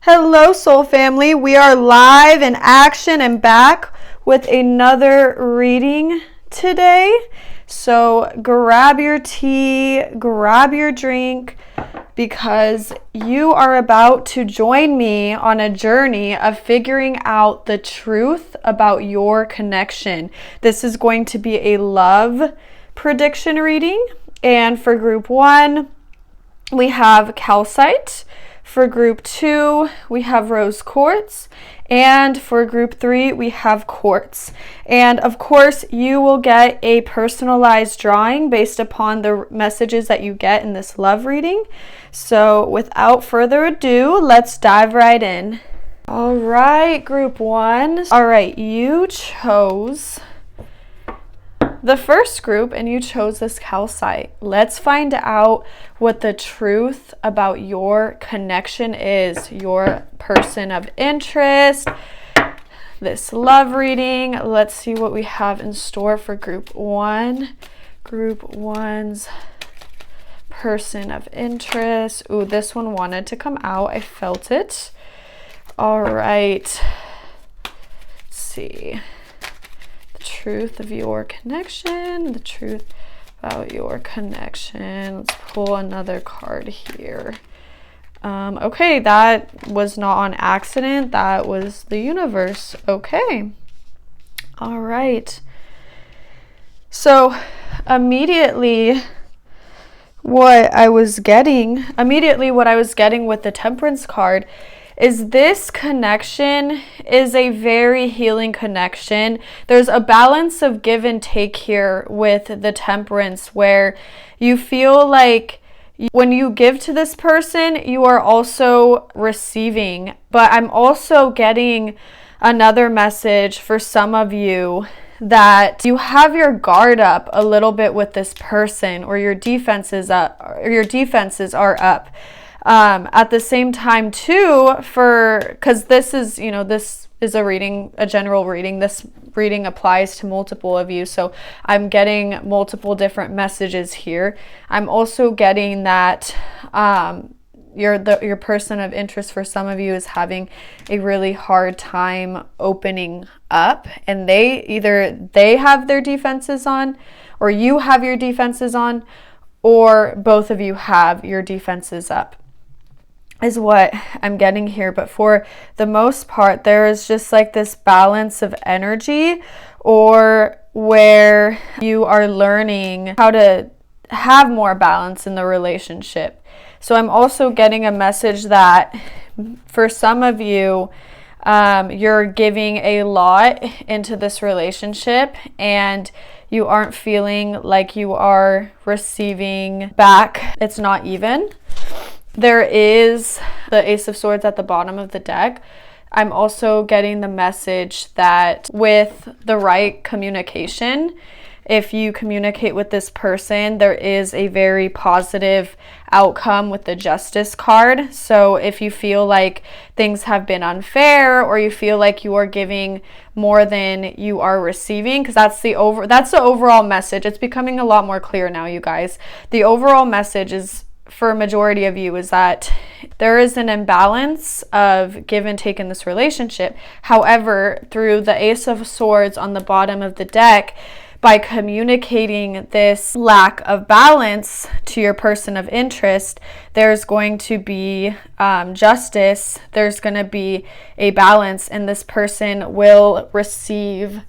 Hello, soul family. We are live in action and back with another reading today. So grab your tea, grab your drink, because you are about to join me on a journey of figuring out the truth about your connection. This is going to be a love prediction reading. And for group 1, we have Calcite. For group 2, we have rose quartz. And for group 3, we have quartz. And of course, you will get a personalized drawing based upon the messages that you get in this love reading. So without further ado, let's dive right in. All right, group 1. All right, you chose the first group and you chose this calcite. Let's find out what the truth about your connection is, your person of interest, this love reading. Let's see what we have in store for group 1. Group 1's person of interest. Ooh, this one wanted to come out. I felt it. All right. Let's see. Truth of your connection, the truth about your connection. Let's pull another card here. Okay, that was not on accident. That was the universe. Okay. All right. So immediately what I was getting with the Temperance card is this connection is a very healing connection. There's a balance of give and take here with the Temperance, where you feel like when you give to this person, you are also receiving. But I'm also getting another message for some of you that you have your guard up a little bit with this person, or your defenses are up. At the same time too, because this is a general reading. This reading applies to multiple of you. So I'm getting multiple different messages here. I'm also getting that, your person of interest for some of you is having a really hard time opening up, and they have their defenses on, or you have your defenses on, or both of you have your defenses up, is what I'm getting here. But for the most part, there is just like this balance of energy, or where you are learning how to have more balance in the relationship. So I'm also getting a message that for some of you, you're giving a lot into this relationship and you aren't feeling like you are receiving back. It's not even. There is the Ace of Swords at the bottom of the deck. I'm also getting the message that with the right communication, if you communicate with this person, there is a very positive outcome with the Justice card. So if you feel like things have been unfair, or you feel like you are giving more than you are receiving, because that's the overall message. It's becoming a lot more clear now, you guys. The overall message is, for a majority of you, is that there is an imbalance of give and take in this relationship. However, through the Ace of Swords on the bottom of the deck, by communicating this lack of balance to your person of interest, there's going to be justice. There's going to be a balance, and this person will receive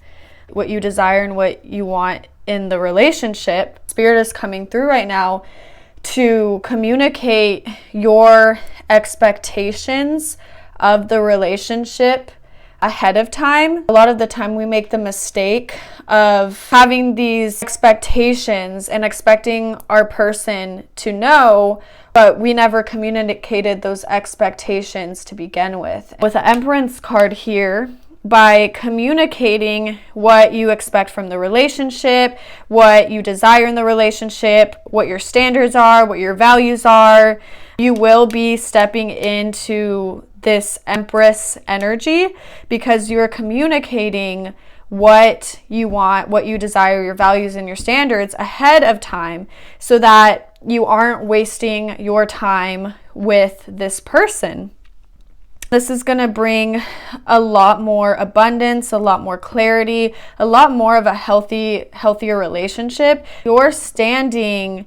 what you desire and what you want in the relationship. Spirit is coming through right now to communicate your expectations of the relationship ahead of time. A lot of the time we make the mistake of having these expectations and expecting our person to know, but we never communicated those expectations to begin with. With the Empress card here, by communicating what you expect from the relationship, what you desire in the relationship, what your standards are, what your values are, you will be stepping into this Empress energy, because you're communicating what you want, what you desire, your values and your standards ahead of time, so that you aren't wasting your time with this person. This is going to bring a lot more abundance, a lot more clarity, a lot more of a healthier relationship. You're standing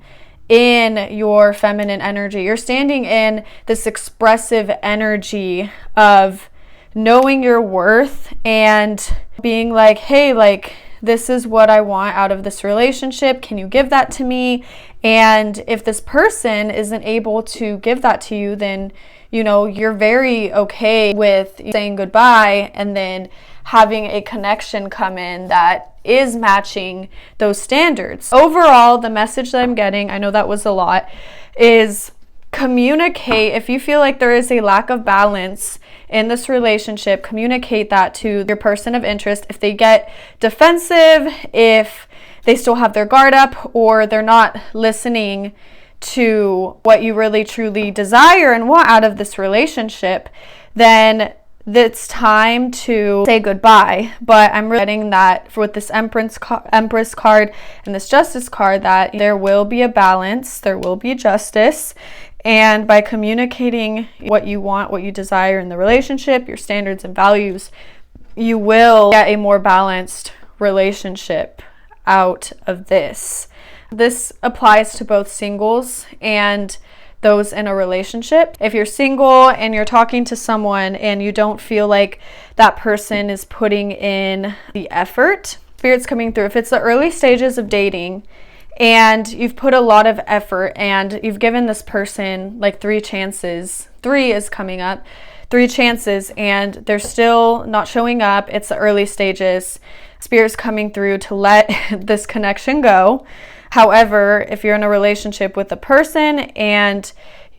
in your feminine energy. You're standing in this expressive energy of knowing your worth and being like, hey, like, this is what I want out of this relationship. Can you give that to me? And if this person isn't able to give that to you, then you know, you're very okay with saying goodbye and then having a connection come in that is matching those standards. Overall, the message that I'm getting, I know that was a lot, is communicate. If you feel like there is a lack of balance in this relationship, communicate that to your person of interest. If they get defensive, if they still have their guard up, or they're not listening to what you really truly desire and want out of this relationship, then it's time to say goodbye. But I'm really getting that with this Empress card and this Justice card, that there will be a balance, there will be justice. And by communicating what you want, what you desire in the relationship, your standards and values, you will get a more balanced relationship out of this. This applies to both singles and those in a relationship. If you're single and you're talking to someone and you don't feel like that person is putting in the effort, Spirit's coming through. If it's the early stages of dating and you've put a lot of effort and you've given this person like 3 chances, 3 is coming up, 3 chances, and they're still not showing up, it's the early stages. Spirit's coming through to let this connection go. However, if you're in a relationship with a person and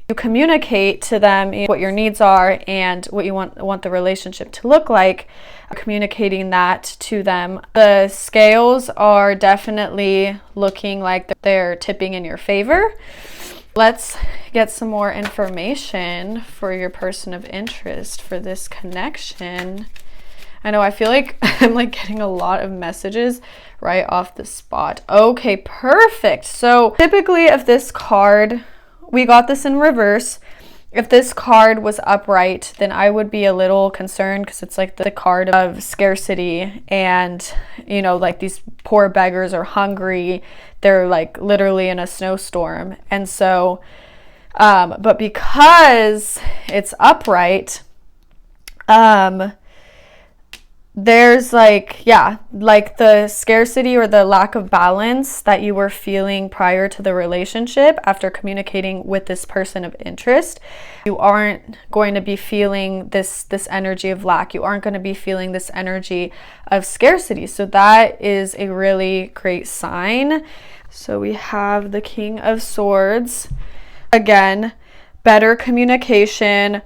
you communicate to them what your needs are and what you want the relationship to look like, communicating that to them, the scales are definitely looking like they're tipping in your favor. Let's get some more information for your person of interest for this connection. I know, I feel like I'm like getting a lot of messages right off the spot. Okay, perfect. So typically if this card, we got this in reverse, if this card was upright, then I would be a little concerned because it's like the card of scarcity and, you know, like these poor beggars are hungry. They're like literally in a snowstorm. And so, but because it's upright, there's like, yeah, like the scarcity or the lack of balance that you were feeling prior to the relationship after communicating with this person of interest. You aren't going to be feeling this energy of lack. You aren't going to be feeling this energy of scarcity. So that is a really great sign. So we have the King of Swords. Again, better communication.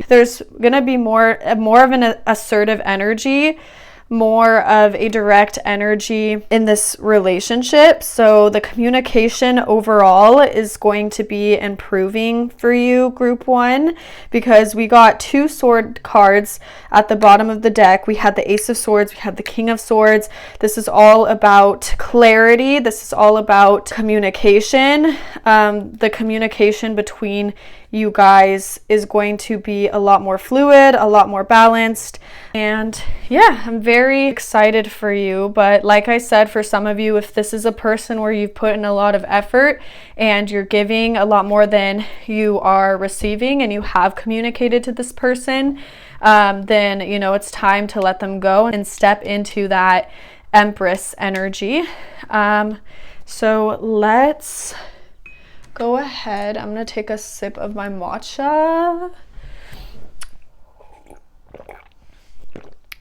There's going to be more of an assertive energy, more of a direct energy in this relationship. So the communication overall is going to be improving for you, group 1, because we got 2 sword cards at the bottom of the deck. We had the Ace of Swords, we had the King of Swords. This is all about clarity. This is all about communication. The communication between you guys is going to be a lot more fluid, a lot more balanced. And yeah, I'm very excited for you. But like I said, for some of you, if this is a person where you've put in a lot of effort and you're giving a lot more than you are receiving and you have communicated to this person, then, you know, it's time to let them go and step into that Empress energy. So let's go ahead. I'm going to take a sip of my matcha.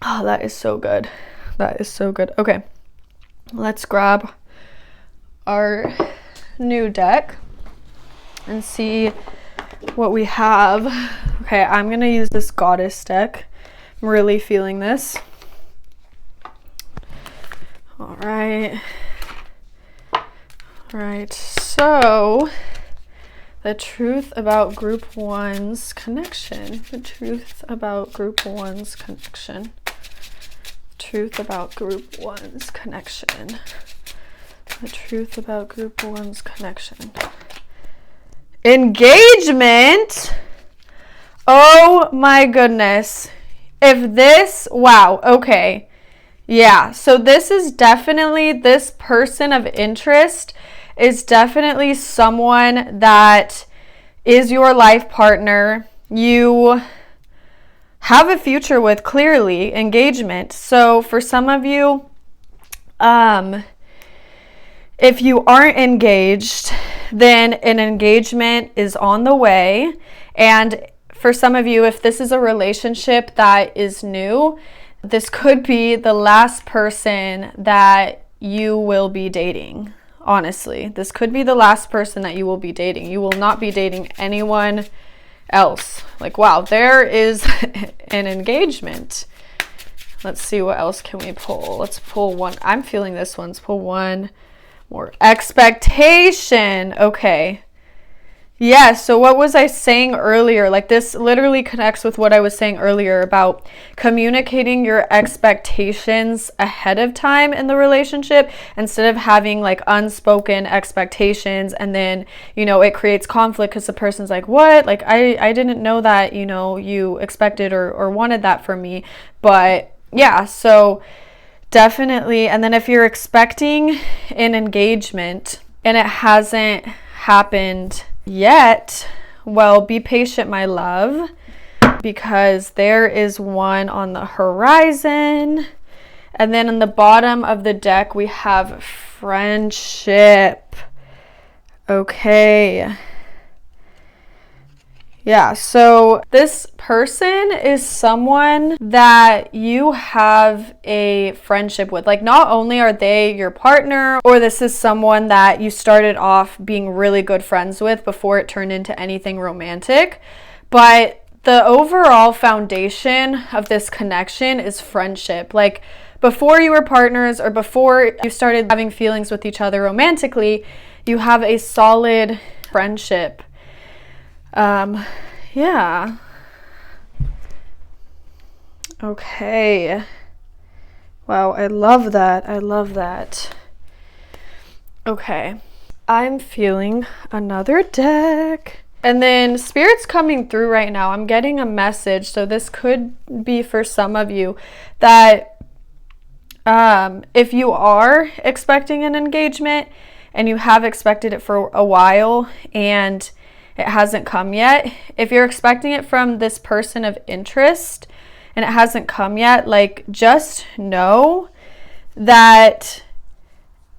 Oh, that is so good. That is so good. Okay, let's grab our new deck and see what we have. Okay, I'm going to use this Goddess deck. I'm really feeling this. All right. Right, so the truth about group 1's connection. The truth about group 1's connection. Truth about group 1's connection. The truth about group 1's connection. Engagement. Oh my goodness. If this, wow, okay. Yeah, so this is definitely, this person of interest is definitely someone that is your life partner. You have a future with, clearly, engagement. So for some of you, if you aren't engaged, then an engagement is on the way. And for some of you, if this is a relationship that is new, this could be the last person that you will be dating. Honestly, this could be the last person that you will be dating. You will not be dating anyone else. Like, wow, there is an engagement. Let's see, what else can we pull? Let's pull one. I'm feeling this one. Let's pull one more. Expectation. Okay. Yeah, so what was I saying earlier? Like, this literally connects with what I was saying earlier about communicating your expectations ahead of time in the relationship instead of having like unspoken expectations, and then, you know, it creates conflict because the person's like, what? Like, I didn't know that, you know, you expected or wanted that from me. But yeah, so definitely. And then if you're expecting an engagement and it hasn't happened yet, well, be patient, my love, because there is one on the horizon. And then in the bottom of the deck, we have friendship. Okay. Yeah, so this person is someone that you have a friendship with. Like, not only are they your partner, or this is someone that you started off being really good friends with before it turned into anything romantic, but the overall foundation of this connection is friendship. Like, before you were partners or before you started having feelings with each other romantically, you have a solid friendship. Yeah. Okay. Wow, I love that. I love that. Okay. I'm feeling another deck. And then Spirit's coming through right now. I'm getting a message. So this could be for some of you that if you are expecting an engagement and you have expected it for a while and it hasn't come yet, if you're expecting it from this person of interest and it hasn't come yet, like, just know that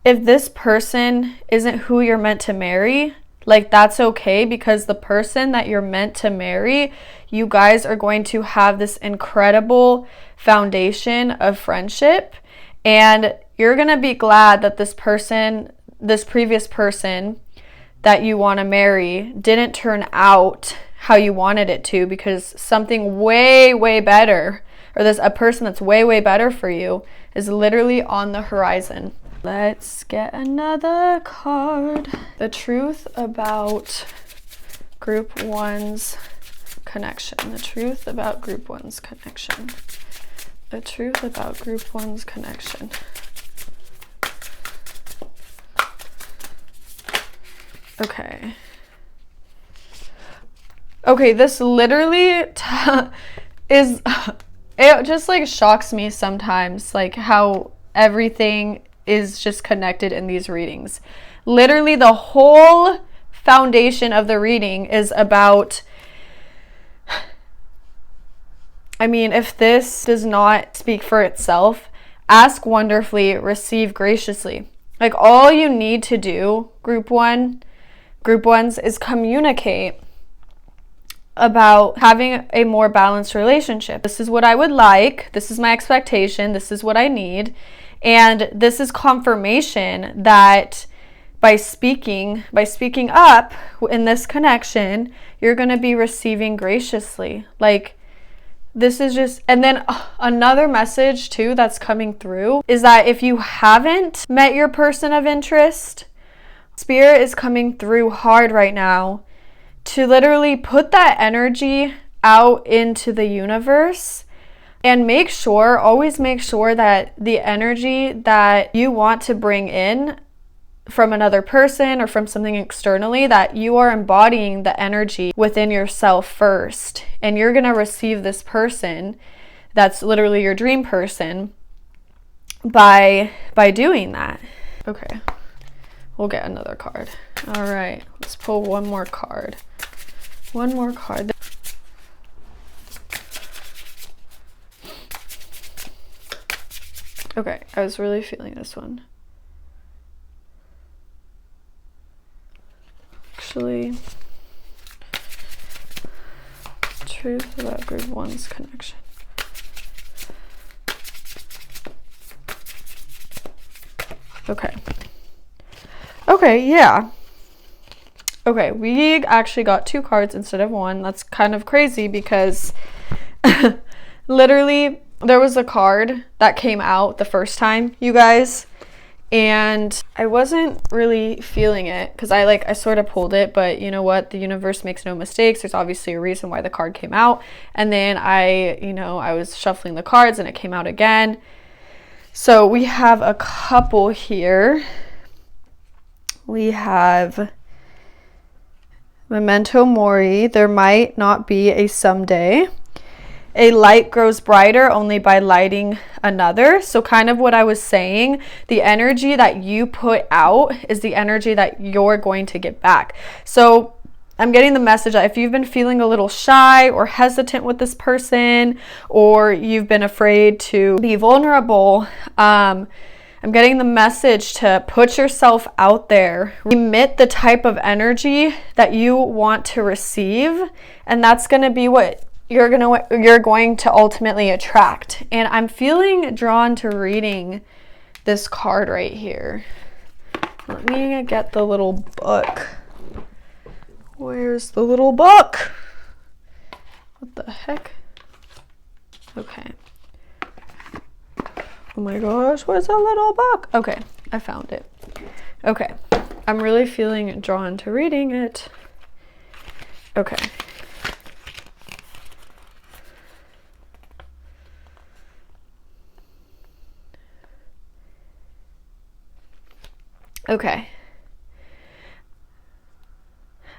if this person isn't who you're meant to marry, like, that's okay, because the person that you're meant to marry, you guys are going to have this incredible foundation of friendship, and you're going to be glad that this person, this previous person that you want to marry, didn't turn out how you wanted it to, because something way, way better, or there's a person that's way, way better for you, is literally on the horizon. Let's get another card. The truth about group one's connection. The truth about group one's connection. The truth about group one's connection. Okay. Okay, this literally is, it just like shocks me sometimes, like how everything is just connected in these readings. Literally the whole foundation of the reading is about, I mean, if this does not speak for itself, ask wonderfully, receive graciously. Like, all you need to do, group ones, is communicate about having a more balanced relationship. This is what I would like. This is my expectation. This is what I need. And this is confirmation that by speaking up in this connection, you're going to be receiving graciously. Like, this is just, and then another message too that's coming through is that if you haven't met your person of interest, Spirit is coming through hard right now to literally put that energy out into the universe, and always make sure that the energy that you want to bring in from another person or from something externally, that you are embodying the energy within yourself first, and you're going to receive this person that's literally your dream person by doing that. Okay, we'll get another card. All right, let's pull one more card. One more card. Okay, I was really feeling this one. Actually, truth about group one's connection. Okay. Okay, yeah. Okay, we actually got 2 cards instead of 1. That's kind of crazy because literally there was a card that came out the first time, you guys, and I wasn't really feeling it because I sort of pulled it, but you know what? The universe makes no mistakes. There's obviously a reason why the card came out. And then I was shuffling the cards and it came out again. So we have a couple here. We have Memento Mori. There might not be a someday. A light grows brighter only by lighting another. So kind of what I was saying, the energy that you put out is the energy that you're going to get back. So I'm getting the message that if you've been feeling a little shy or hesitant with this person, or you've been afraid to be vulnerable, I'm getting the message to put yourself out there, emit the type of energy that you want to receive, and that's going to be what you're going to ultimately attract. And I'm feeling drawn to reading this card right here. Let me get the little book. Where's the little book? What the heck? Okay. Oh my gosh, where's the little book? Okay, I found it. Okay, I'm really feeling drawn to reading it. Okay. Okay.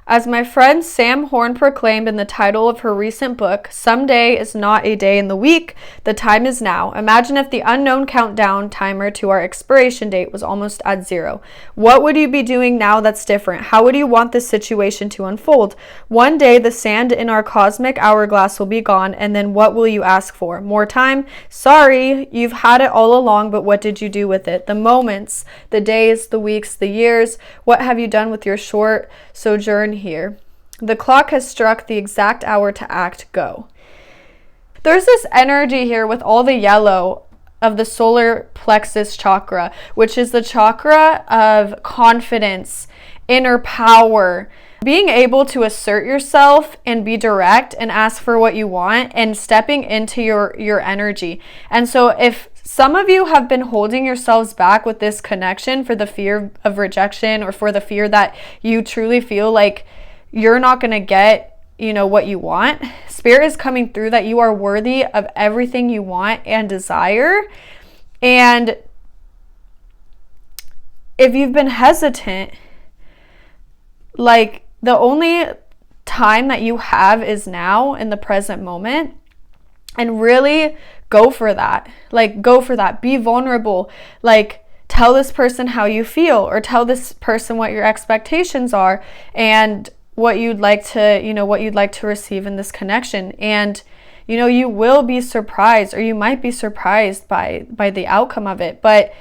As my friend Sam Horn proclaimed in the title of her recent book, "Someday is not a day in the week, the time is now." Imagine if the unknown countdown timer to our expiration date was almost at 0. What would you be doing now that's different? How would you want this situation to unfold? One day, the sand in our cosmic hourglass will be gone, and then what will you ask for? More time? Sorry, you've had it all along, but what did you do with it? The moments, the days, the weeks, the years. What have you done with your short sojourn here? The clock has struck the exact hour to act. Go. There's this energy here with all the yellow of the solar plexus chakra, which is the chakra of confidence, inner power, being able to assert yourself and be direct and ask for what you want and stepping into your energy. And so if some of you have been holding yourselves back with this connection for the fear of rejection, or for the fear that you truly feel like you're not going to get, what you want, Spirit is coming through that you are worthy of everything you want and desire. And if you've been hesitant, like, the only time that you have is now, in the present moment, and really go for that. Like, go for that. Be vulnerable. Like, tell this person how you feel, or tell this person what your expectations are and what you'd like to receive in this connection. And you will be surprised, or you might be surprised by the outcome of it. But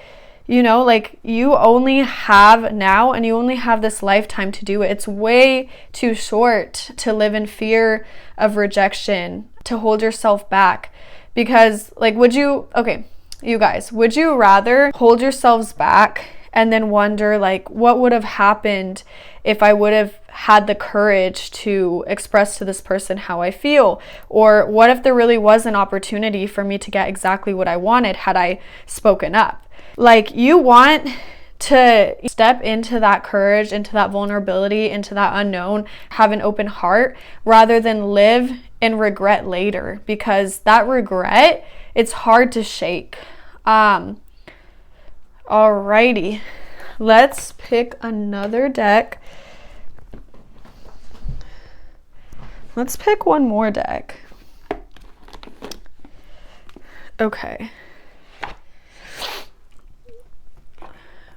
you only have now, and you only have this lifetime to do it. It's way too short to live in fear of rejection, to hold yourself back. Because, you guys, would you rather hold yourselves back and then wonder, like, what would have happened if I would have had the courage to express to this person how I feel? Or what if there really was an opportunity for me to get exactly what I wanted had I spoken up? Like, you want to step into that courage, into that vulnerability, into that unknown, have an open heart, rather than live in regret later, because that regret, it's hard to shake. Alrighty, let's pick another deck. Let's pick one more deck. Okay.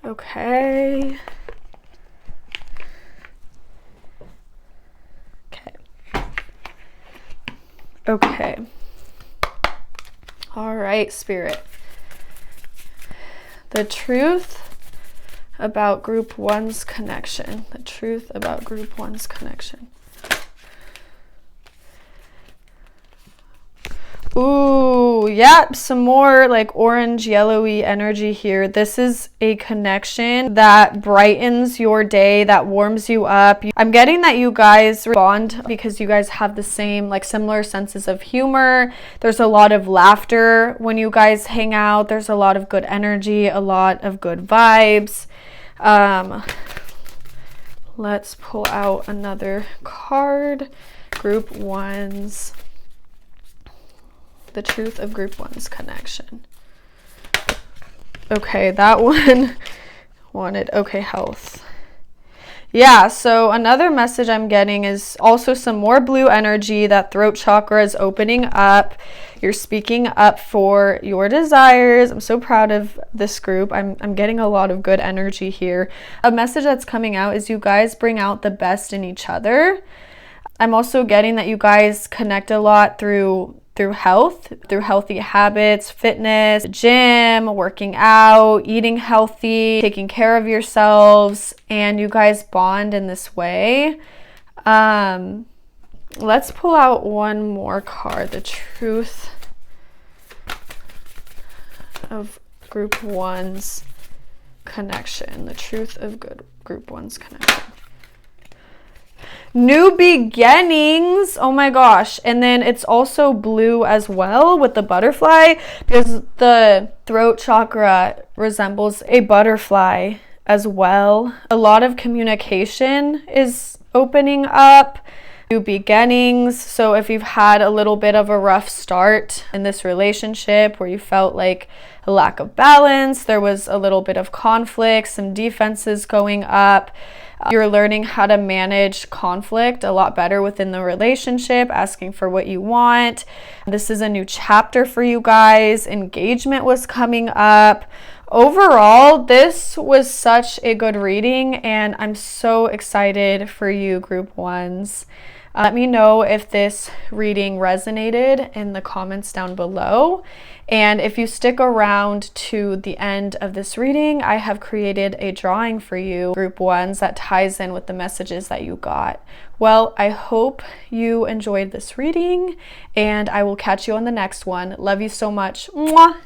Okay. Okay. All right, Spirit. The truth about group one's connection. The truth about group one's connection. Ooh, yeah, some more like orange yellowy energy here. This is a connection that brightens your day, that warms you up. I'm getting that you guys bond because you guys have the same, like similar senses of humor. There's a lot of laughter when you guys hang out. There's a lot of good energy, a lot of good vibes. Let's pull out another card. Group one's. The truth of group one's connection. Okay, that one wanted, okay, health. Yeah, so another message I'm getting is also some more blue energy. That throat chakra is opening up. You're speaking up for your desires. I'm so proud of this group. I'm getting a lot of good energy here. A message that's coming out is you guys bring out the best in each other. I'm also getting that you guys connect a lot through health, through healthy habits, fitness, gym, working out, eating healthy, taking care of yourselves, and you guys bond in this way. Let's pull out one more card. The truth of group one's connection. The truth of group one's connection. New beginnings. Oh my gosh. And then it's also blue as well with the butterfly, because the throat chakra resembles a butterfly as well. A lot of communication is opening up. New beginnings. So if you've had a little bit of a rough start in this relationship where you felt like a lack of balance, there was a little bit of conflict, some defenses going up. You're learning how to manage conflict a lot better within the relationship, asking for what you want. This is a new chapter for you guys. Engagement was coming up. Overall, this was such a good reading, and I'm so excited for you, group ones. Let me know if this reading resonated in the comments down below. And if you stick around to the end of this reading, I have created a drawing for you, group ones, that ties in with the messages that you got. Well, I hope you enjoyed this reading, and I will catch you on the next one. Love you so much. Mwah!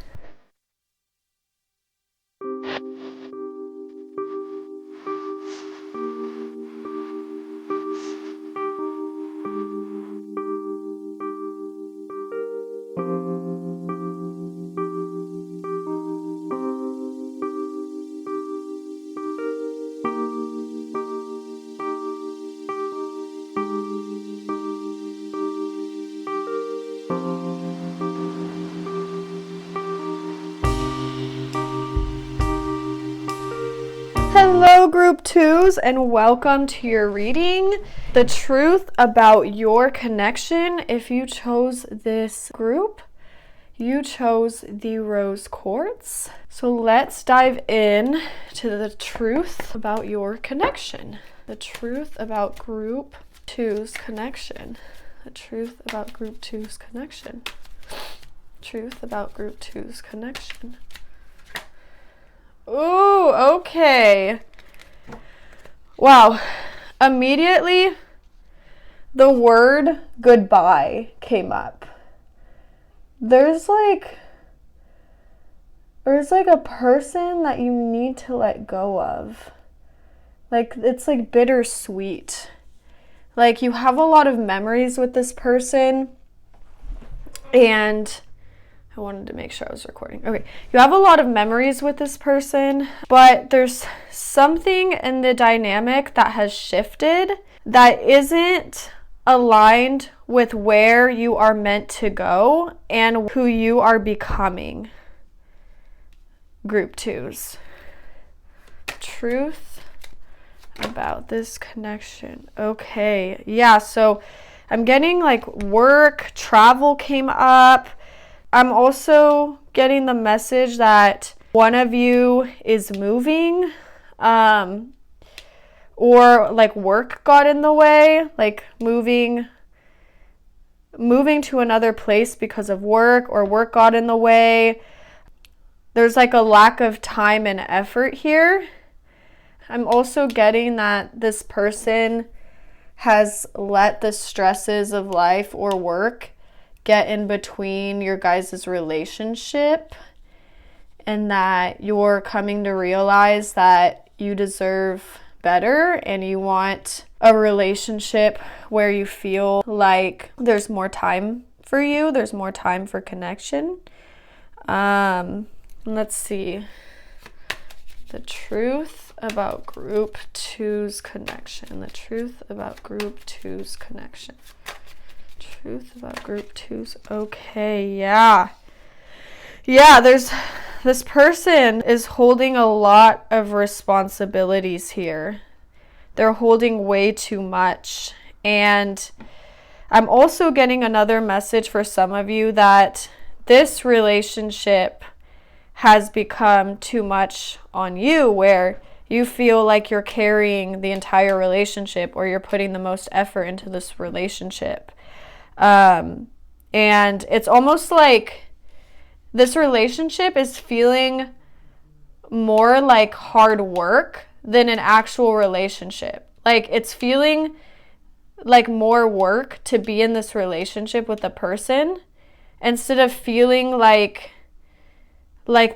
Hello, group twos, and welcome to your reading. The truth about your connection. If you chose this group, you chose the rose quartz. So let's dive in to the truth about your connection. The truth about group two's connection. The truth about group two's connection. Truth about group two's connection. Ooh, okay. Wow. Immediately, the word goodbye came up. There's like a person that you need to let go of. Like, it's like bittersweet. Like, you have a lot of memories with this person, and I wanted to make sure I was recording. Okay, you have a lot of memories with this person, but there's something in the dynamic that has shifted that isn't aligned with where you are meant to go and who you are becoming. Group twos. truth about this connection. Okay, yeah, so I'm getting like work, travel came up. I'm also getting the message that one of you is moving, or like work got in the way, like moving to another place because of work, or work got in the way. There's like a lack of time and effort here. I'm also getting that this person has let the stresses of life or work get in between your guys' relationship, and that you're coming to realize that you deserve better and you want a relationship where you feel like there's more time for you, there's more time for connection. Let's see. The truth about group two's connection. The truth about group two's connection. Truth about group two's. Okay, yeah. Yeah, this person is holding a lot of responsibilities here. They're holding way too much. And I'm also getting another message for some of you that this relationship has become too much on you, where you feel like you're carrying the entire relationship, or you're putting the most effort into this relationship. And it's almost like this relationship is feeling more like hard work than an actual relationship. Like it's feeling like more work to be in this relationship with a person, instead of feeling like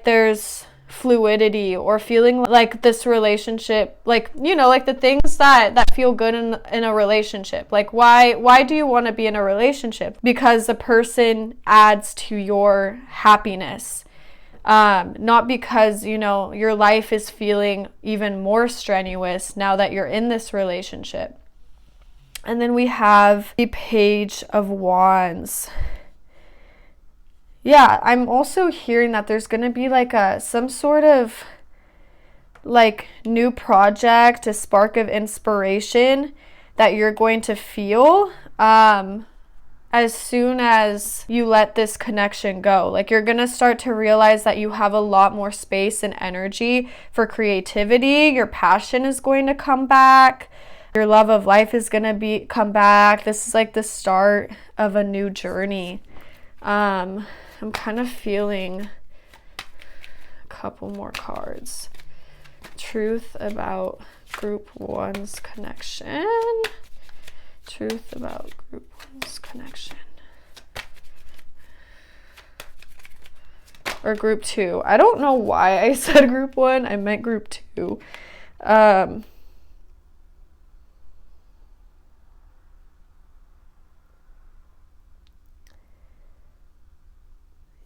there's fluidity, or feeling like this relationship, like, you know, like the things that feel good in a relationship. Like why do you want to be in a relationship? Because the person adds to your happiness, not because, you know, your life is feeling even more strenuous now that you're in this relationship. And then we have the Page of Wands. Yeah, I'm also hearing that there's going to be like some sort of like new project, a spark of inspiration that you're going to feel as soon as you let this connection go. Like you're going to start to realize that you have a lot more space and energy for creativity. Your passion is going to come back. Your love of life is going to come back. This is like the start of a new journey. I'm kind of feeling a couple more cards. Truth about group one's connection. Truth about group one's connection. Or group two. I don't know why I said group one. I meant group two.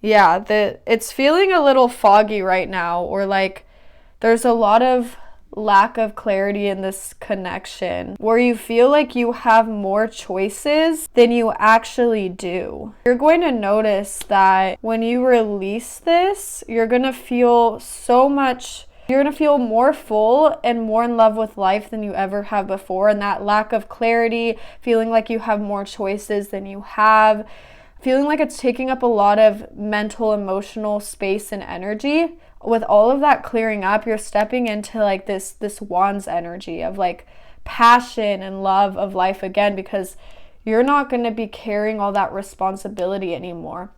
Yeah, it's feeling a little foggy right now, or like there's a lot of lack of clarity in this connection, where you feel like you have more choices than you actually do. You're going to notice that when you release this, you're going to feel you're going to feel more full and more in love with life than you ever have before. And that lack of clarity, feeling like you have more choices than you have, feeling like it's taking up a lot of mental, emotional space and energy. With all of that clearing up, you're stepping into like this Wands energy of like passion and love of life again, because you're not going to be carrying all that responsibility anymore.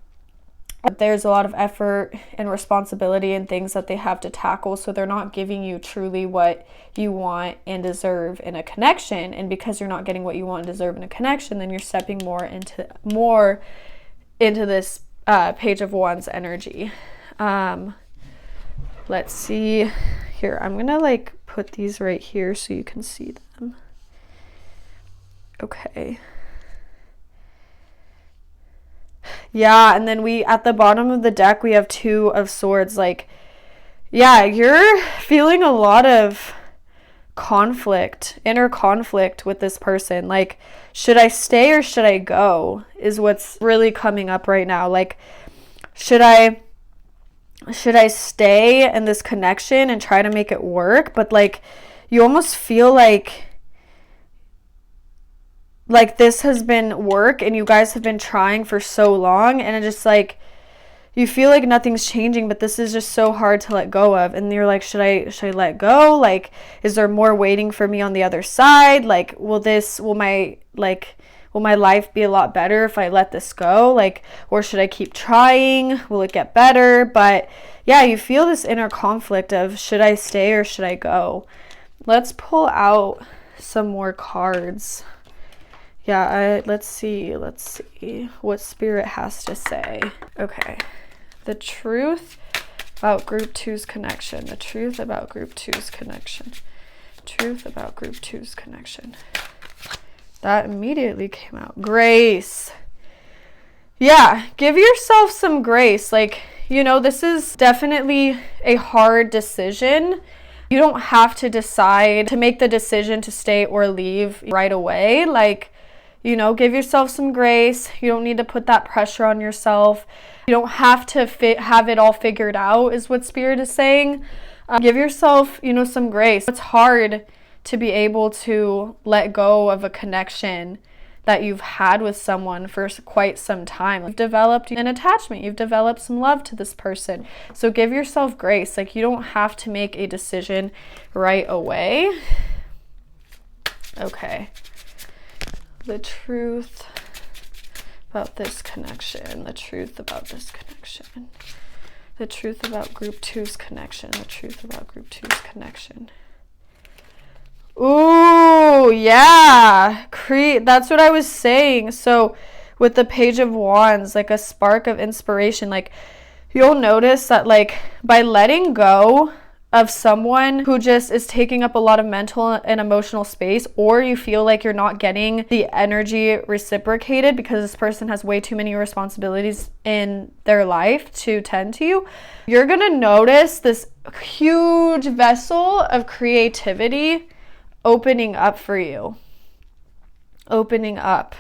There's a lot of effort and responsibility and things that they have to tackle, so they're not giving you truly what you want and deserve in a connection. And because you're not getting what you want and deserve in a connection, then you're stepping more into this Page of Wands energy. Let's see here. I'm gonna like put these right here so you can see them. Okay. Yeah, and then at the bottom of the deck, we have Two of Swords. Like, yeah, you're feeling a lot of inner conflict with this person. Like, should I stay or should I go is what's really coming up right now. Like, should I should I stay in this connection and try to make it work? But like, you almost feel like this has been work and you guys have been trying for so long, and it just like, you feel like nothing's changing, but this is just so hard to let go of. And you're like, should I let go? Like, is there more waiting for me on the other side? Like, will my life be a lot better if I let this go? Like, or should I keep trying? Will it get better? But yeah, you feel this inner conflict of, should I stay or should I go? Let's pull out some more cards. Yeah, let's see what Spirit has to say. Okay. The truth about group 2's connection. The truth about group 2's connection. Truth about group 2's connection. That immediately came out. Grace. Yeah, give yourself some grace. Like, you know, this is definitely a hard decision. You don't have to decide to make the decision to stay or leave right away. Like, you know, give yourself some grace. You don't need to put that pressure on yourself. You don't have to have it all figured out, is what Spirit is saying. Give yourself, you know, some grace. It's hard to be able to let go of a connection that you've had with someone for quite some time. You've developed an attachment. You've developed some love to this person. So give yourself grace. Like, you don't have to make a decision right away. Okay. The truth about this connection. The truth about this connection. The truth about group 2's connection. The truth about group 2's connection. Ooh, yeah. That's what I was saying. So with the Page of Wands, like a spark of inspiration, like you'll notice that like by letting go of someone who just is taking up a lot of mental and emotional space, or you feel like you're not getting the energy reciprocated because this person has way too many responsibilities in their life to tend to you, you're gonna notice this huge vessel of creativity opening up for you. Opening up.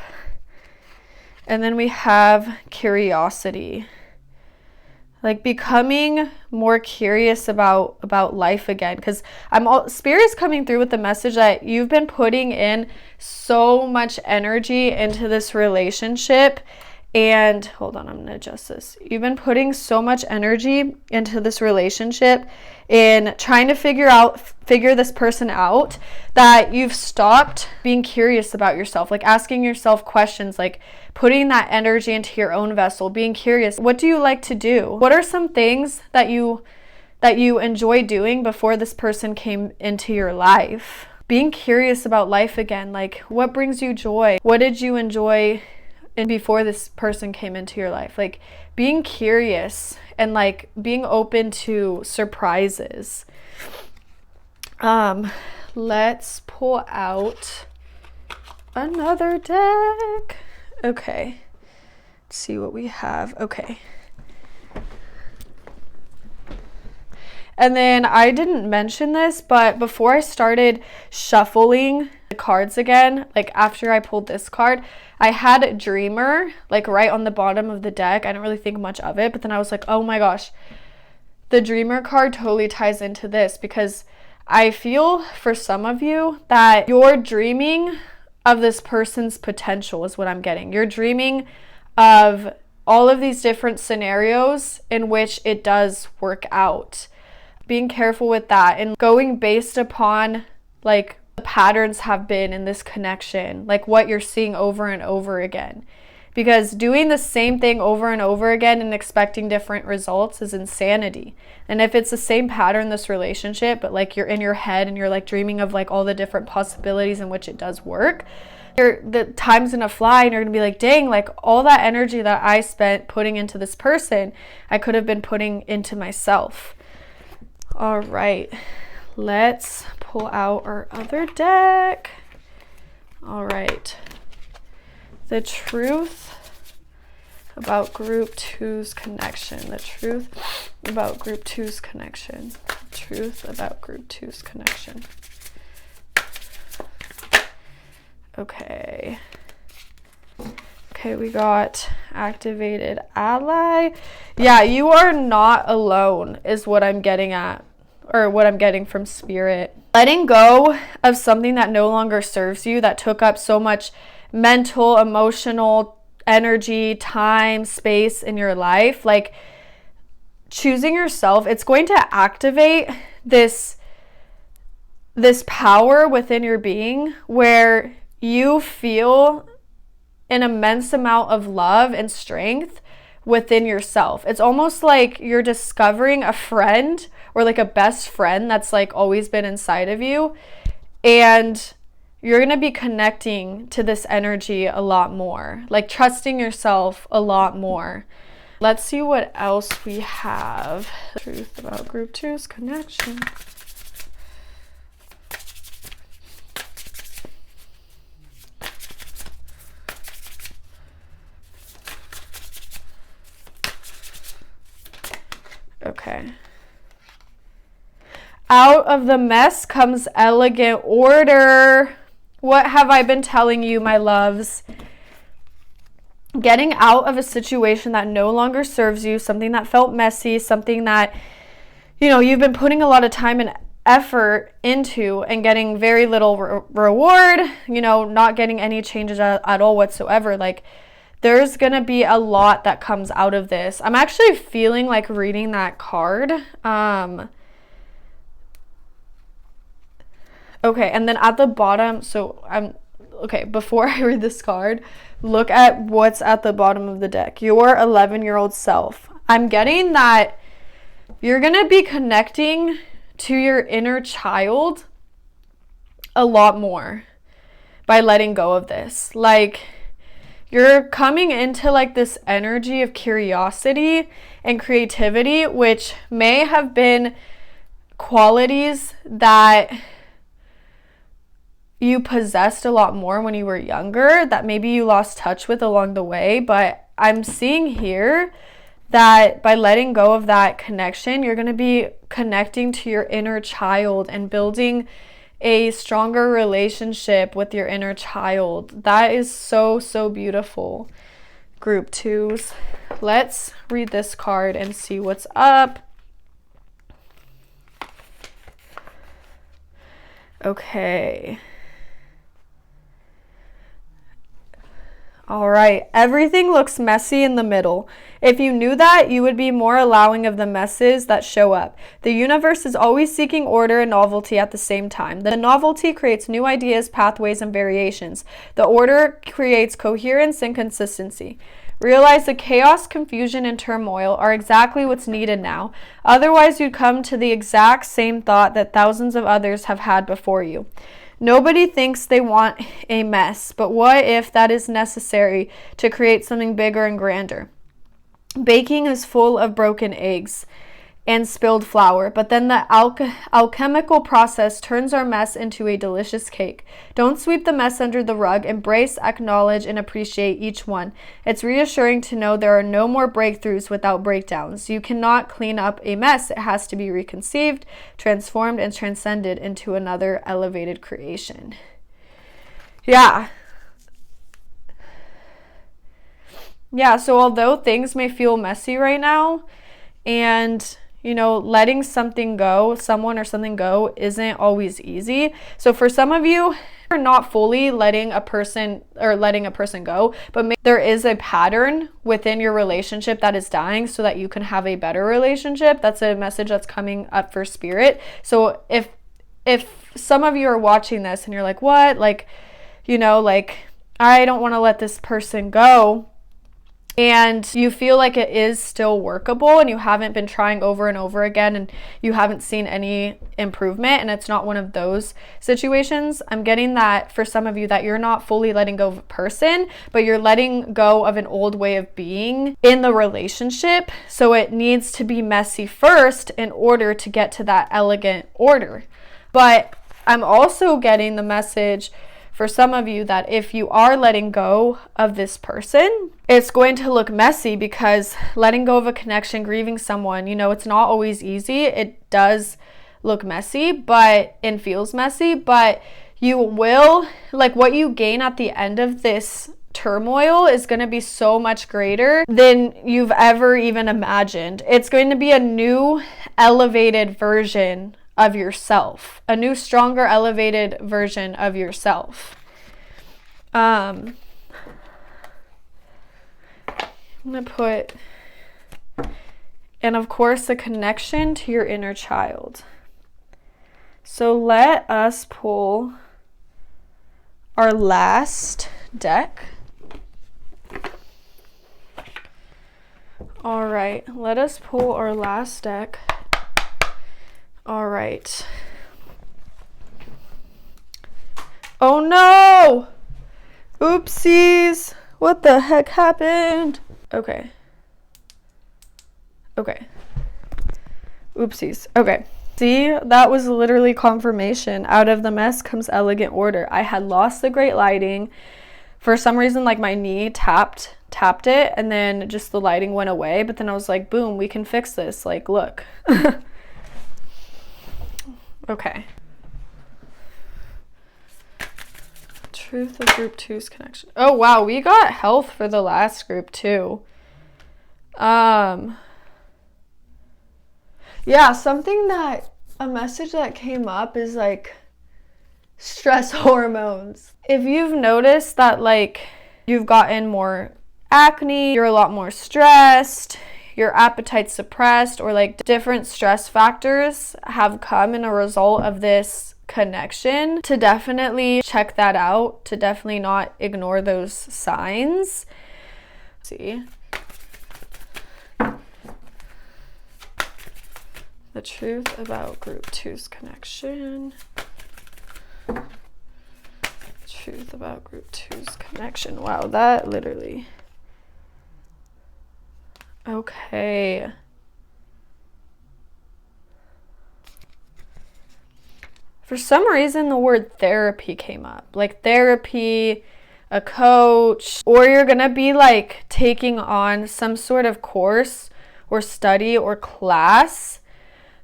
And then we have curiosity. Like becoming more curious about life again, because Spirit's coming through with the message that you've been putting in so much energy into this relationship. And hold on, I'm gonna adjust this. You've been putting so much energy into this relationship in trying to figure this person out, that you've stopped being curious about yourself, like asking yourself questions, like putting that energy into your own vessel, being curious. What do you like to do? What are some things that you enjoy doing before this person came into your life? Being curious about life again, like what brings you joy? What did you enjoy before this person came into your life? Like being curious and like being open to surprises. Let's pull out another deck. Okay, let's see what we have. Okay. And then I didn't mention this, but before I started shuffling the cards again, like after I pulled this card, I had Dreamer like right on the bottom of the deck. I didn't really think much of it, but then I was like, oh my gosh, the Dreamer card totally ties into this, because I feel for some of you that you're dreaming of this person's potential is what I'm getting. You're dreaming of all of these different scenarios in which it does work out. Being careful with that and going based upon like the patterns have been in this connection, like what you're seeing over and over again. Because doing the same thing over and over again and expecting different results is insanity. And if it's the same pattern, this relationship, but like you're in your head and you're like dreaming of like all the different possibilities in which it does work, the time's gonna fly and you're gonna be like, dang, like all that energy that I spent putting into this person, I could have been putting into myself. All right, let's pull out our other deck. All right. The truth about group 2's connection. The truth about group 2's connection. The truth about group 2's connection. Okay. Okay, we got activated ally. Yeah, you are not alone is what I'm getting at, or what I'm getting from spirit. Letting go of something that no longer serves you, that took up so much mental, emotional energy, time, space in your life. Like, choosing yourself, it's going to activate this power within your being where you feel an immense amount of love and strength within yourself. It's almost like you're discovering a friend, or like a best friend that's like always been inside of you, and you're going to be connecting to this energy a lot more, like trusting yourself a lot more. Let's see what else we have. Truth about group 2's connection. Okay. Out of the mess comes elegant order. What have I been telling you, my loves? Getting out of a situation that no longer serves you, something that felt messy, something that, you know, you've been putting a lot of time and effort into and getting very little reward, you know, not getting any changes at all whatsoever. Like, there's going to be a lot that comes out of this. I'm actually feeling like reading that card. Okay, and then at the bottom, before I read this card, look at what's at the bottom of the deck. Your 11-year-old self. I'm getting that you're going to be connecting to your inner child a lot more by letting go of this. Like, you're coming into like this energy of curiosity and creativity, which may have been qualities that you possessed a lot more when you were younger, that maybe you lost touch with along the way. But I'm seeing here that by letting go of that connection, you're going to be connecting to your inner child and building a stronger relationship with your inner child. That is so, so beautiful. Group 2s. Let's read this card and see what's up. Okay. All right, everything looks messy in the middle. If you knew that, you would be more allowing of the messes that show up. The universe is always seeking order and novelty at the same time. The novelty creates new ideas, pathways, and variations. The order creates coherence and consistency. Realize the chaos, confusion, and turmoil are exactly what's needed now. Otherwise, you'd come to the exact same thought that thousands of others have had before you. Nobody thinks they want a mess, but what if that is necessary to create something bigger and grander? Baking is full of broken eggs and spilled flour, but then the alchemical process turns our mess into a delicious cake. Don't sweep the mess under the rug. Embrace, acknowledge, and appreciate each one. It's reassuring to know there are no more breakthroughs without breakdowns. You cannot clean up a mess. It has to be reconceived, transformed, and transcended into another elevated creation. Yeah, so although things may feel messy right now, and you know, letting something go, someone or something go, isn't always easy. So for some of you, you're not fully letting a person go, but there is a pattern within your relationship that is dying so that you can have a better relationship. That's a message that's coming up for spirit. So if some of you are watching this and you're like, what? Like, you know, like, I don't want to let this person go, and you feel like it is still workable and you haven't been trying over and over again and you haven't seen any improvement, and it's not one of those situations, I'm getting that for some of you that you're not fully letting go of a person, but you're letting go of an old way of being in the relationship. So it needs to be messy first in order to get to that elegant order. But I'm also getting the message for some of you that if you are letting go of this person, it's going to look messy, because letting go of a connection, grieving someone, you know, it's not always easy. It does look messy, and feels messy, but you will, like, what you gain at the end of this turmoil is going to be so much greater than you've ever even imagined. It's going to be a new elevated version of yourself, a new, stronger, elevated version of yourself. I'm going to put, and of course, the connection to your inner child. So let us pull our last deck. All right, let us pull our last deck. All right. Oh no! Oopsies! What the heck happened? Okay. Okay. Oopsies. Okay. See, that was literally confirmation. Out of the mess comes elegant order. I had lost the great lighting. For some reason, like my knee tapped it, and then just the lighting went away. But then I was like, boom, we can fix this. Like, look. Okay. Truth of group two's connection. Oh, wow. We got health for the last group too. Yeah, a message that came up is like stress hormones. If you've noticed that like you've gotten more acne, you're a lot more stressed, your appetite's suppressed, or like different stress factors have come in a result of this connection, to definitely check that out, to definitely not ignore those signs. Let's see. The truth about group two's connection. Truth about group two's connection. Wow, that literally. Okay. For some reason, the word therapy came up. Like therapy, a coach, or you're going to be like taking on some sort of course or study or class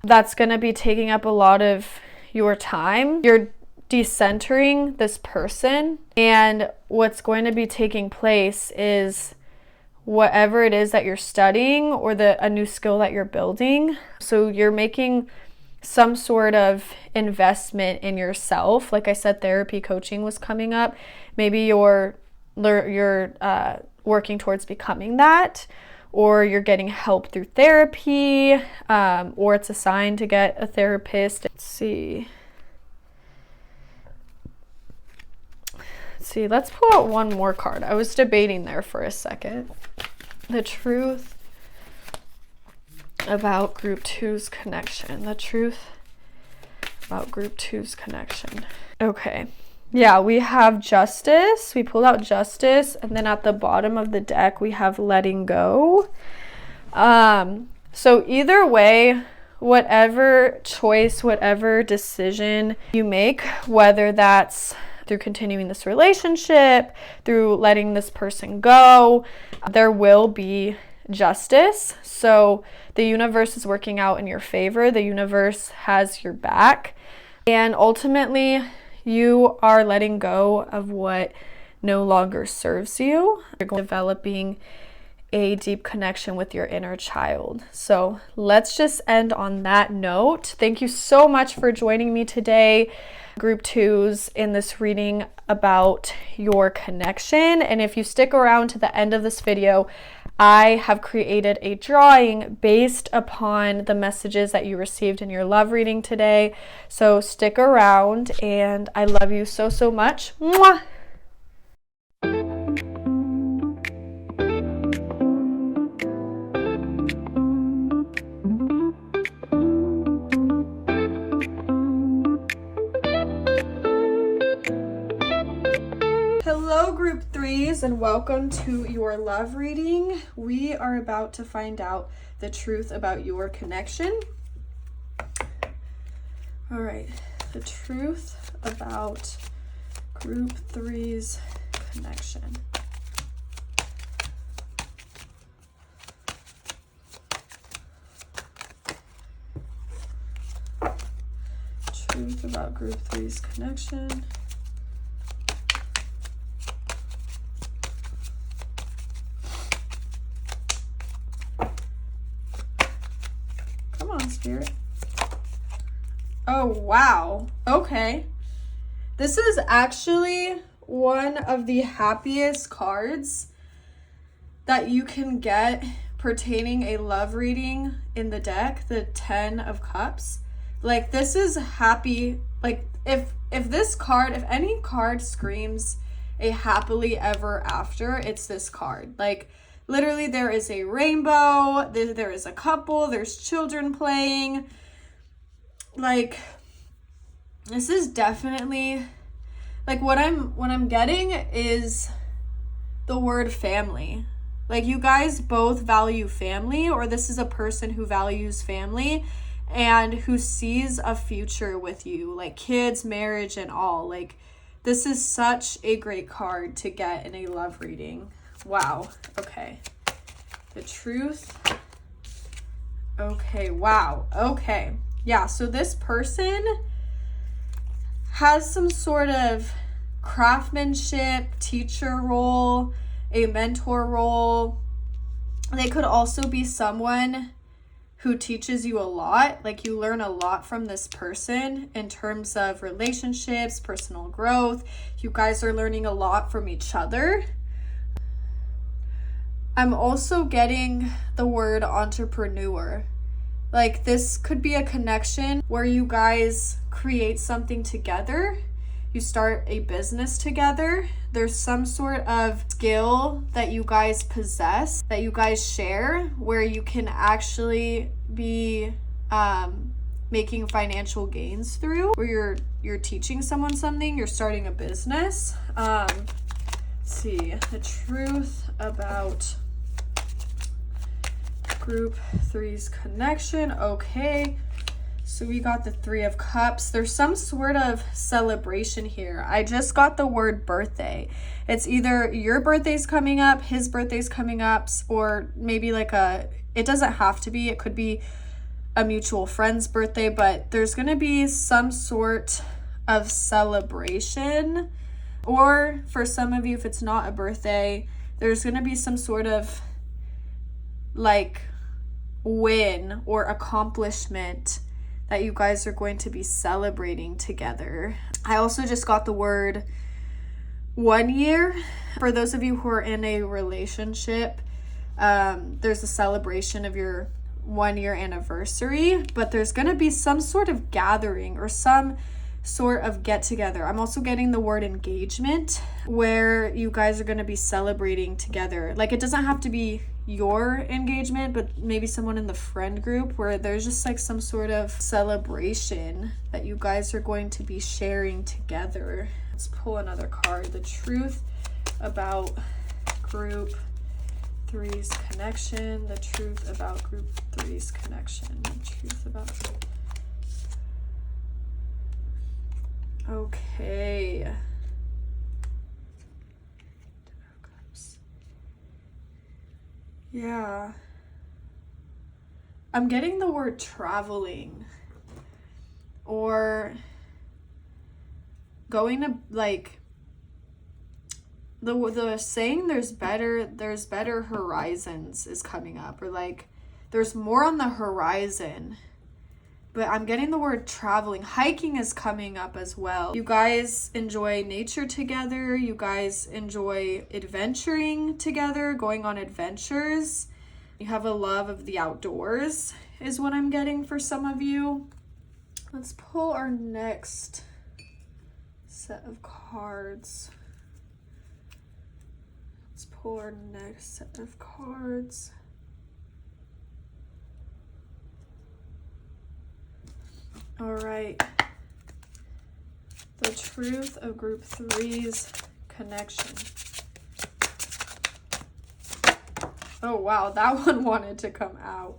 that's going to be taking up a lot of your time. You're decentering this person, and what's going to be taking place is whatever it is that you're studying or a new skill that you're building. So you're making some sort of investment in yourself. Like I said, therapy, coaching was coming up. Maybe you're working towards becoming that, or you're getting help through therapy, or it's a sign to get a therapist. Let's see, let's pull out one more card. I was debating there for a second. The truth about group two's connection. The truth about group two's connection. Okay. Yeah, we have justice. We pulled out justice, and then at the bottom of the deck we have letting go. So either way, whatever choice, whatever decision you make, whether that's through continuing this relationship, through letting this person go, there will be justice. So the universe is working out in your favor. The universe has your back. And ultimately, you are letting go of what no longer serves you. You're developing a deep connection with your inner child. So let's just end on that note. Thank you so much for joining me today, group twos, in this reading about your connection. And if you stick around to the end of this video, I have created a drawing based upon the messages that you received in your love reading today. So stick around, and I love you so, so much. Mwah! Hello, group threes, and welcome to your love reading. We are about to find out the truth about your connection. All right, the truth about group three's connection. Truth about group three's connection. Spirit. Oh, wow. Okay. This is actually one of the happiest cards that you can get pertaining a love reading in the deck, the 10 of Cups. Like, this is happy. Like, if this card, if any card screams a happily ever after, it's this card. Like, literally, there is a rainbow, there is a couple, there's children playing. Like, this is definitely, like, what I'm getting is the word family. Like, you guys both value family, or this is a person who values family and who sees a future with you, like kids, marriage, and all. Like, this is such a great card to get in a love reading. Wow. Okay. The Truth. Okay. Wow. Okay. Yeah. So this person has some sort of craftsmanship, teacher role, a mentor role. They could also be someone who teaches you a lot. Like, you learn a lot from this person in terms of relationships, personal growth. You guys are learning a lot from each other. I'm also getting the word entrepreneur. Like, this could be a connection where you guys create something together. You start a business together. There's some sort of skill that you guys possess, that you guys share, where you can actually be making financial gains through, where you're teaching someone something, you're starting a business. Let's see, the truth about group 3's connection. Okay. So we got the 3 of Cups. There's some sort of celebration here. I just got the word birthday. It's either your birthday's coming up, his birthday's coming up, or maybe like it doesn't have to be. It could be a mutual friend's birthday, but there's going to be some sort of celebration. Or for some of you, if it's not a birthday, there's going to be some sort of like win or accomplishment that you guys are going to be celebrating together. I also just got the word 1 year. For those of you who are in a relationship, there's a celebration of your 1 year anniversary, but there's going to be some sort of gathering or some sort of get together. I'm also getting the word engagement, where you guys are going to be celebrating together. Like, it doesn't have to be your engagement, but maybe someone in the friend group, where there's just like some sort of celebration that you guys are going to be sharing together. Let's pull another card. The Truth about group 3's connection. The truth about group 3's connection. The truth about. Okay. Yeah. I'm getting the word traveling, or going to, like, the saying there's better horizons is coming up, or like there's more on the horizon. But I'm getting the word traveling. Hiking is coming up as well. You guys enjoy nature together. You guys enjoy adventuring together, going on adventures. You have a love of the outdoors is what I'm getting for some of you. Let's pull our next set of cards. Let's pull our next set of cards. All right. The Truth of group 3's connection. Oh, wow. That one wanted to come out.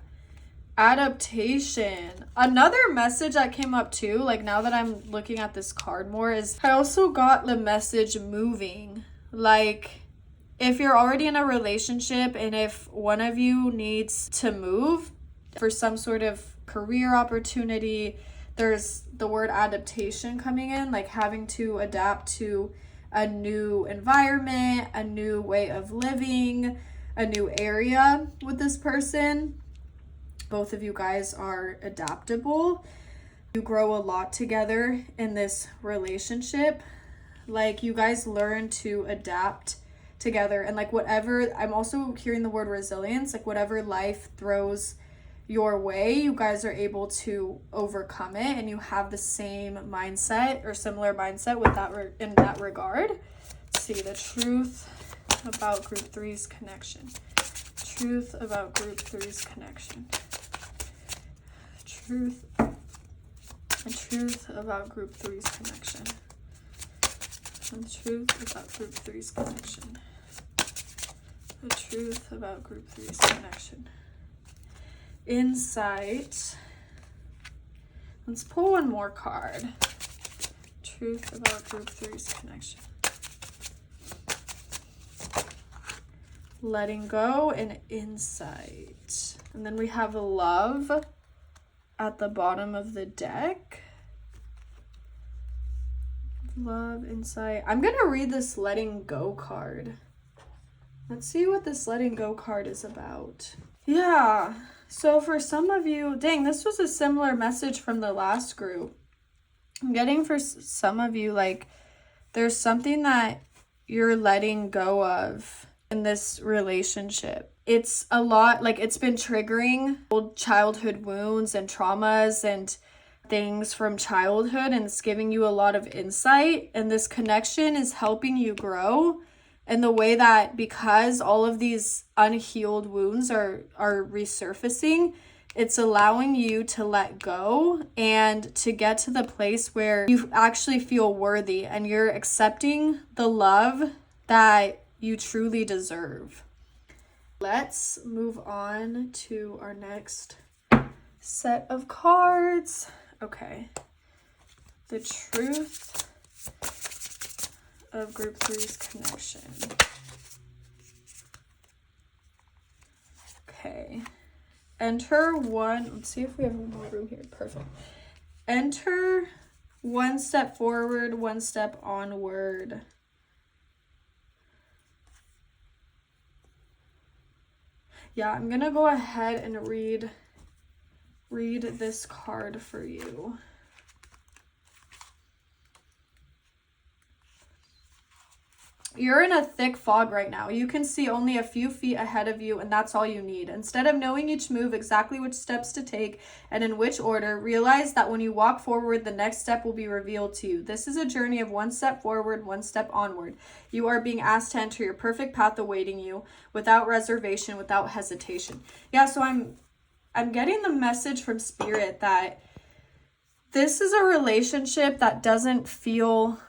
Adaptation. Another message that came up too, like now that I'm looking at this card more, is I also got the message moving. Like, if you're already in a relationship and if one of you needs to move for some sort of career opportunity, there's the word adaptation coming in, like having to adapt to a new environment, a new way of living, a new area with this person. Both of you guys are adaptable. You grow a lot together in this relationship. Like, you guys learn to adapt together, and like whatever, I'm also hearing the word resilience, like whatever life throws your way, you guys are able to overcome it, and you have the same mindset or similar mindset with that in that regard. Let's see the truth about group three's connection. Truth about group three's connection. Truth about group three's connection. The truth about group three's connection. The truth about group three's connection. Insight. Let's pull one more card. Truth about group three's connection. Letting go and insight. And then we have love at the bottom of the deck. Love, insight. I'm gonna read this letting go card. Let's see what this letting go card is about. Yeah, so for some of you, dang, this was a similar message from the last group. I'm getting for some of you, like, there's something that you're letting go of in this relationship. It's a lot, like, it's been triggering old childhood wounds and traumas and things from childhood, and it's giving you a lot of insight, and this connection is helping you grow in the way that, because all of these unhealed wounds are resurfacing, it's allowing you to let go and to get to the place where you actually feel worthy and you're accepting the love that you truly deserve. Let's move on to our next set of cards. Okay. The truth of group three's connection. Okay. Enter one. Let's see if we have more room here. Perfect. Enter one step forward, one step onward. Yeah, I'm gonna go ahead and read this card for you. You're in a thick fog right now. You can see only a few feet ahead of you, and that's all you need. Instead of knowing each move, exactly which steps to take, and in which order, realize that when you walk forward, the next step will be revealed to you. This is a journey of one step forward, one step onward. You are being asked to enter your perfect path awaiting you, without reservation, without hesitation. Yeah, so I'm getting the message from Spirit that this is a relationship that doesn't feel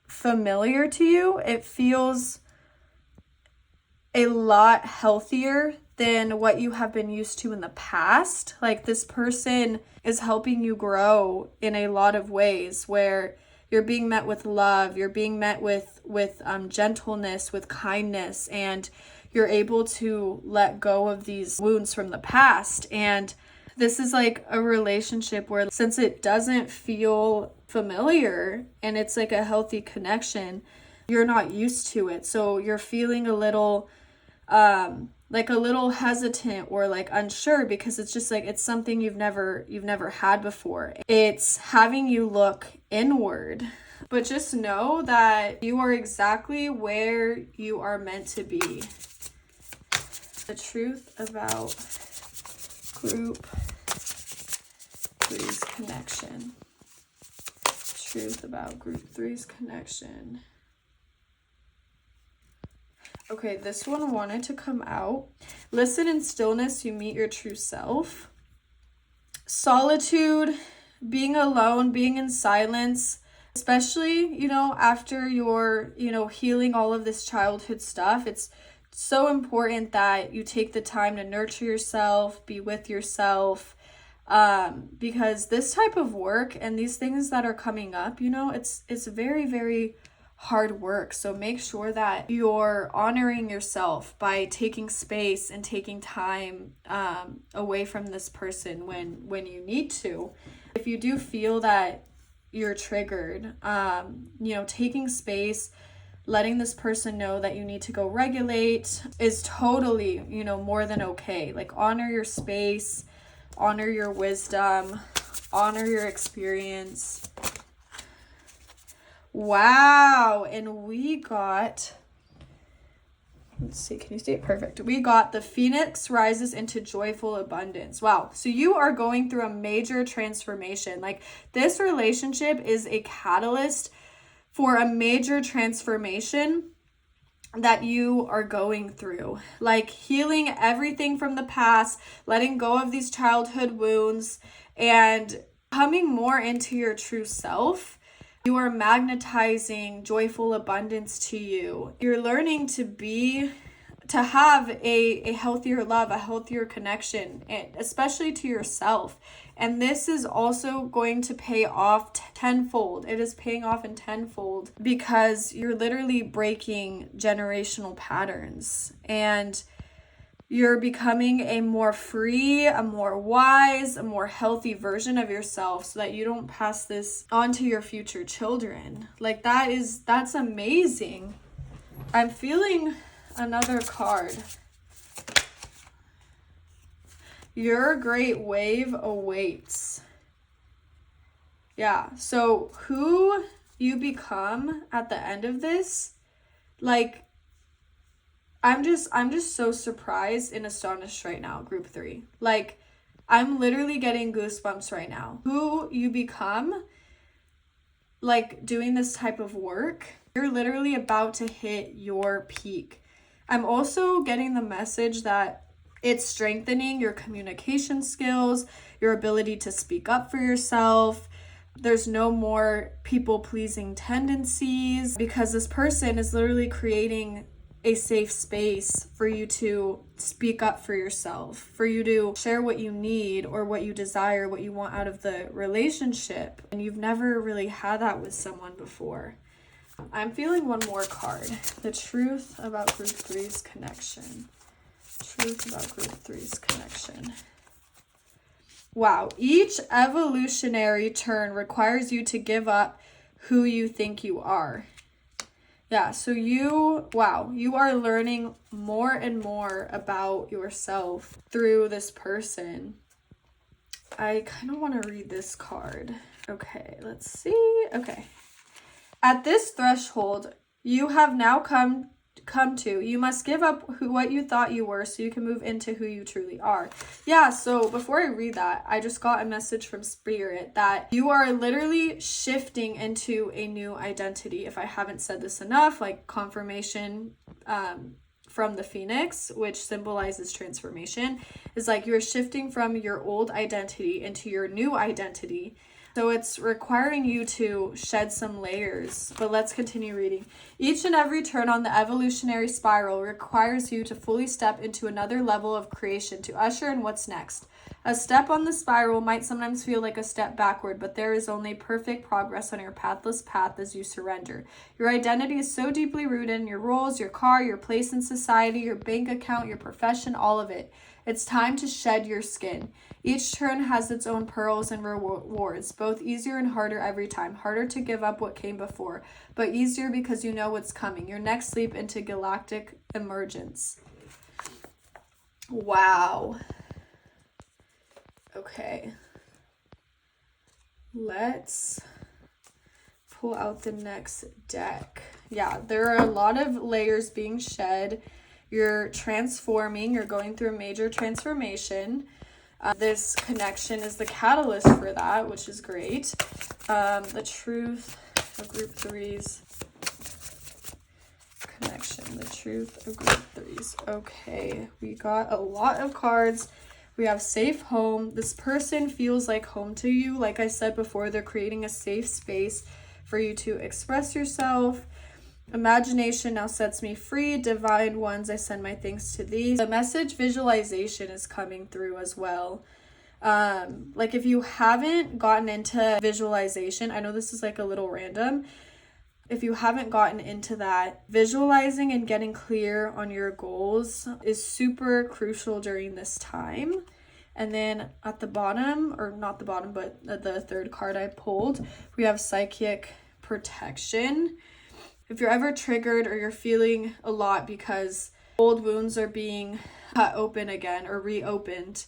familiar to you. It feels a lot healthier than what you have been used to in the past. Like, this person is helping you grow in a lot of ways where you're being met with love, you're being met with gentleness, with kindness, and you're able to let go of these wounds from the past. And this is like a relationship where, since it doesn't feel familiar and it's like a healthy connection, you're not used to it. So you're feeling a little like a little hesitant or like unsure, because it's just like, it's something you've never had before. It's having you look inward. But just know that you are exactly where you are meant to be. The truth about group three's connection. Truth about group three's connection. Okay, this one wanted to come out. Listen in stillness, you meet your true self. Solitude, being alone, being in silence, especially, after you're, healing all of this childhood stuff, it's so important that you take the time to nurture yourself, be with yourself, because this type of work and these things that are coming up, it's very, very hard work. So make sure that you're honoring yourself by taking space and taking time away from this person when you need to. If you do feel that you're triggered, taking space, letting this person know that you need to go regulate is totally, more than okay. Like, honor your space. honor your wisdom, honor your experience. Wow, and we got, let's see, can you see it? Perfect. We got the Phoenix rises into joyful abundance. Wow. So you are going through a major transformation. Like, this relationship is a catalyst for a major transformation that you are going through. Like, healing everything from the past, letting go of these childhood wounds, and coming more into your true self. You are magnetizing joyful abundance to you. You're learning to have a healthier love, a healthier connection, and especially to yourself. And this is also going to pay off tenfold. It is paying off in tenfold because you're literally breaking generational patterns, and you're becoming a more free, a more wise, a more healthy version of yourself so that you don't pass this on to your future children. Like, that's amazing. I'm feeling another card. Your great wave awaits. Yeah, so who you become at the end of this, like, I'm just so surprised and astonished right now, group 3. Like, I'm literally getting goosebumps right now. Who you become, like, doing this type of work, you're literally about to hit your peak. I'm also getting the message that it's strengthening your communication skills, your ability to speak up for yourself. There's no more people-pleasing tendencies because this person is literally creating a safe space for you to speak up for yourself, for you to share what you need or what you desire, what you want out of the relationship. And you've never really had that with someone before. I'm feeling one more card. The truth about group 3's connection. Truth about group 3's connection. Wow. Each evolutionary turn requires you to give up who you think you are. Yeah, so you are learning more and more about yourself through this person. I kind of want to read this card. Okay, let's see. Okay. At this threshold, you have now come to. You must give up what you thought you were so you can move into who you truly are. Yeah, so before I read that, I just got a message from Spirit that you are literally shifting into a new identity. If I haven't said this enough, like confirmation from the Phoenix, which symbolizes transformation, is like you're shifting from your old identity into your new identity. So it's requiring you to shed some layers, but let's continue reading. Each and every turn on the evolutionary spiral requires you to fully step into another level of creation to usher in what's next. A step on the spiral might sometimes feel like a step backward, but there is only perfect progress on your pathless path as you surrender. Your identity is so deeply rooted in your roles, your car, your place in society, your bank account, your profession, all of it. It's time to shed your skin. Each turn has its own pearls and rewards, both easier and harder every time. Harder to give up what came before, but easier because you know what's coming. Your next leap into galactic emergence. Wow. Okay. Let's pull out the next deck. Yeah, there are a lot of layers being shed. You're transforming. You're going through a major transformation. This connection is the catalyst for that, which is great. The truth of group 3's connection. The truth of group 3's. Okay, we got a lot of cards. We have safe home. This person feels like home to you. Like I said before, they're creating a safe space for you to express yourself. Imagination now sets me free. Divine ones, I send my thanks to thee. The message visualization is coming through as well. Like if you haven't gotten into visualization, I know this is like a little random. If you haven't gotten into that, visualizing and getting clear on your goals is super crucial during this time. And then at the bottom, or not the bottom, but the third card I pulled, we have psychic protection. If you're ever triggered or you're feeling a lot because old wounds are being cut open again or reopened,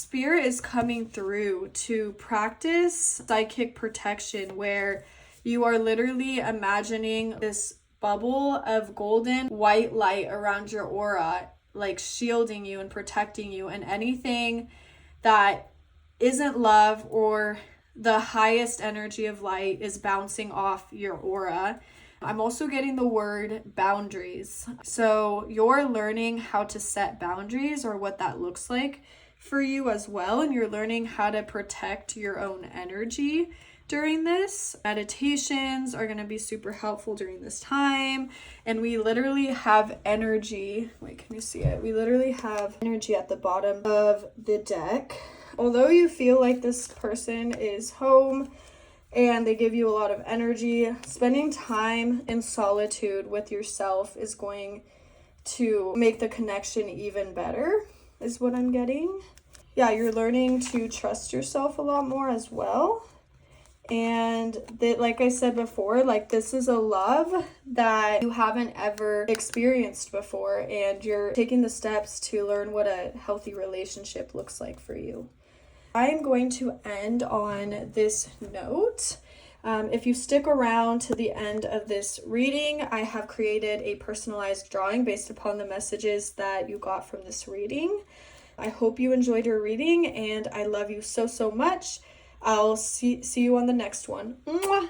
Spirit is coming through to practice psychic protection, where you are literally imagining this bubble of golden white light around your aura, like shielding you and protecting you, and anything that isn't love or the highest energy of light is bouncing off your aura. I'm also getting the word boundaries. So you're learning how to set boundaries, or what that looks like for you as well, and you're learning how to protect your own energy during this. Meditations are going to be super helpful during this time, and we literally have energy. Wait, can you see it? We literally have energy at the bottom of the deck. Although you feel like this person is home and they give you a lot of energy, spending time in solitude with yourself is going to make the connection even better, is what I'm getting. Yeah, you're learning to trust yourself a lot more as well. And that, like I said before, like this is a love that you haven't ever experienced before, and you're taking the steps to learn what a healthy relationship looks like for you. I'm going to end on this note. If you stick around to the end of this reading, I have created a personalized drawing based upon the messages that you got from this reading. I hope you enjoyed your reading, and I love you so, so much. I'll see you on the next one. Mwah!